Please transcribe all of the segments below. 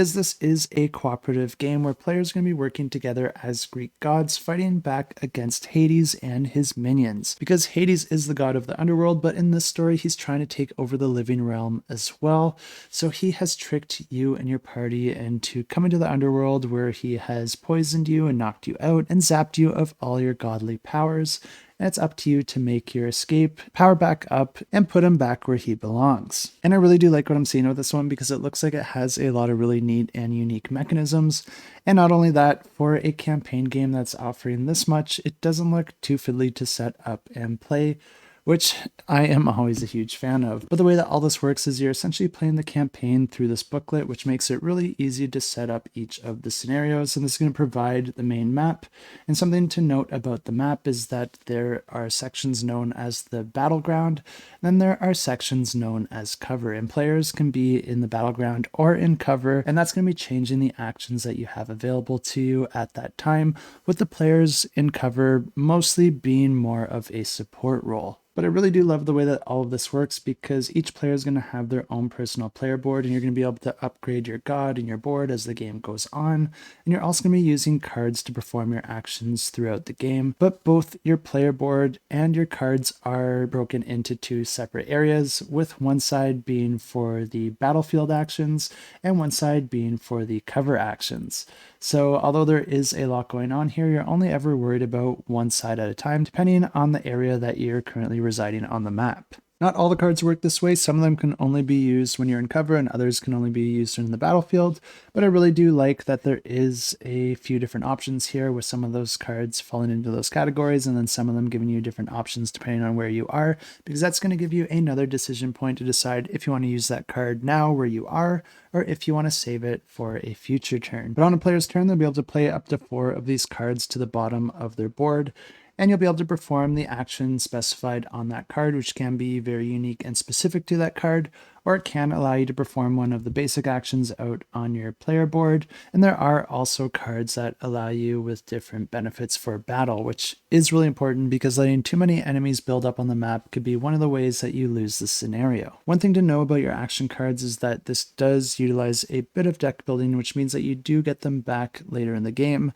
As this is a cooperative game where players are going to be working together as Greek gods fighting back against Hades and his minions. Because Hades is the god of the underworld, but in this story he's trying to take over the living realm as well. So he has tricked you and your party into coming to the underworld, where he has poisoned you and knocked you out and zapped you of all your godly powers. And it's up to you to make your escape, power back up, and put him back where he belongs. And I really do like what I'm seeing with this one, because it looks like it has a lot of really neat and unique mechanisms. And not only that, for a campaign game that's offering this much, it doesn't look too fiddly to set up and play, which I am always a huge fan of. But the way that all this works is you're essentially playing the campaign through this booklet, which makes it really easy to set up each of the scenarios. And this is going to provide the main map. And something to note about the map is that there are sections known as the battleground, and then there are sections known as cover. And players can be in the battleground or in cover, and that's going to be changing the actions that you have available to you at that time, with the players in cover mostly being more of a support role. But I really do love the way that all of this works, because each player is going to have their own personal player board, and you're going to be able to upgrade your god and your board as the game goes on. And you're also going to be using cards to perform your actions throughout the game. But both your player board and your cards are broken into two separate areas, with one side being for the battlefield actions and one side being for the cover actions. So although there is a lot going on here, you're only ever worried about one side at a time, depending on the area that you're currently residing on the map. Not all the cards work this way. Some of them can only be used when you're in cover, and others can only be used in the battlefield. But I really do like that there is a few different options here, with some of those cards falling into those categories, and then some of them giving you different options depending on where you are, because that's going to give you another decision point to decide if you want to use that card now where you are, or if you want to save it for a future turn. But on a player's turn, they'll be able to play up to 4 of these cards to the bottom of their board, and you'll be able to perform the action specified on that card, which can be very unique and specific to that card, or it can allow you to perform one of the basic actions out on your player board. And there are also cards that allow you with different benefits for battle, which is really important, because letting too many enemies build up on the map could be one of the ways that you lose the scenario. One thing to know about your action cards is that this does utilize a bit of deck building, which means that you do get them back later in the game,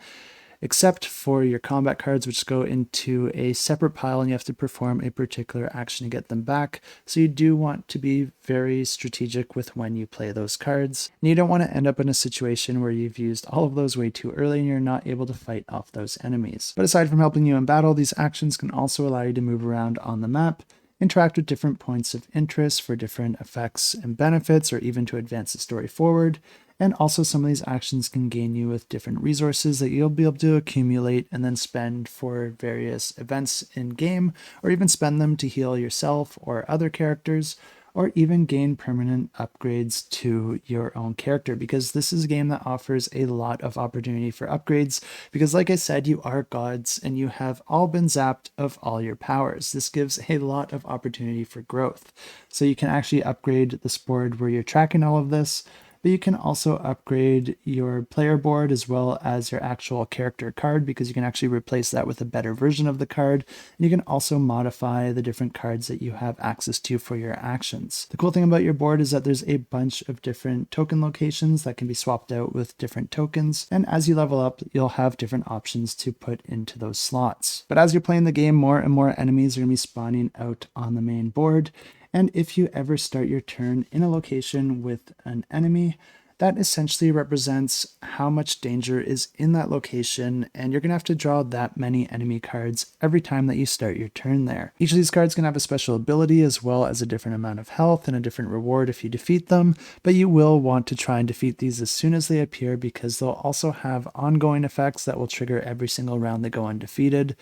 except for your combat cards, which go into a separate pile and you have to perform a particular action to get them back. So you do want to be very strategic with when you play those cards. And you don't want to end up in a situation where you've used all of those way too early and you're not able to fight off those enemies. But aside from helping you in battle, these actions can also allow you to move around on the map, interact with different points of interest for different effects and benefits, or even to advance the story forward. And also some of these actions can gain you with different resources that you'll be able to accumulate and then spend for various events in game, or even spend them to heal yourself or other characters, or even gain permanent upgrades to your own character, because this is a game that offers a lot of opportunity for upgrades, because like I said, you are gods and you have all been zapped of all your powers. This gives a lot of opportunity for growth. So you can actually upgrade this board where you're tracking all of this, but you can also upgrade your player board as well as your actual character card, because you can actually replace that with a better version of the card. And you can also modify the different cards that you have access to for your actions. The cool thing about your board is that there's a bunch of different token locations that can be swapped out with different tokens. And as you level up, you'll have different options to put into those slots. But as you're playing the game, more and more enemies are going to be spawning out on the main board. And if you ever start your turn in a location with an enemy, that essentially represents how much danger is in that location, and you're going to have to draw that many enemy cards every time that you start your turn there. Each of these cards can have a special ability as well as a different amount of health and a different reward if you defeat them, but you will want to try and defeat these as soon as they appear, because they'll also have ongoing effects that will trigger every single round they go undefeated.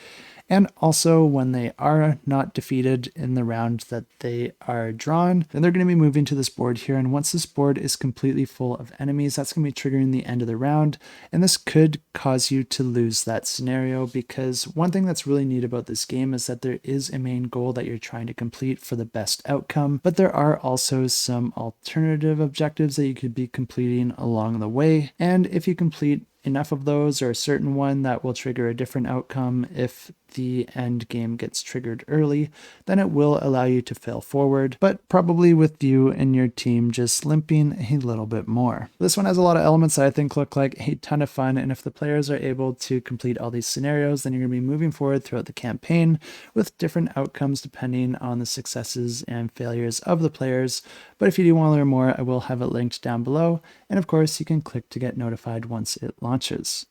And also, when they are not defeated in the round that they are drawn, then they're going to be moving to this board here. And once this board is completely full of enemies, that's going to be triggering the end of the round. And this could cause you to lose that scenario, because one thing that's really neat about this game is that there is a main goal that you're trying to complete for the best outcome, but there are also some alternative objectives that you could be completing along the way. And if you complete enough of those or a certain one that will trigger a different outcome if the end game gets triggered early, then it will allow you to fail forward, but probably with you and your team just limping a little bit more. This one has a lot of elements that I think look like a ton of fun, and if the players are able to complete all these scenarios, then you're going to be moving forward throughout the campaign with different outcomes depending on the successes and failures of the players. But if you do want to learn more, I will have it linked down below, and of course you can click to get notified once it launches.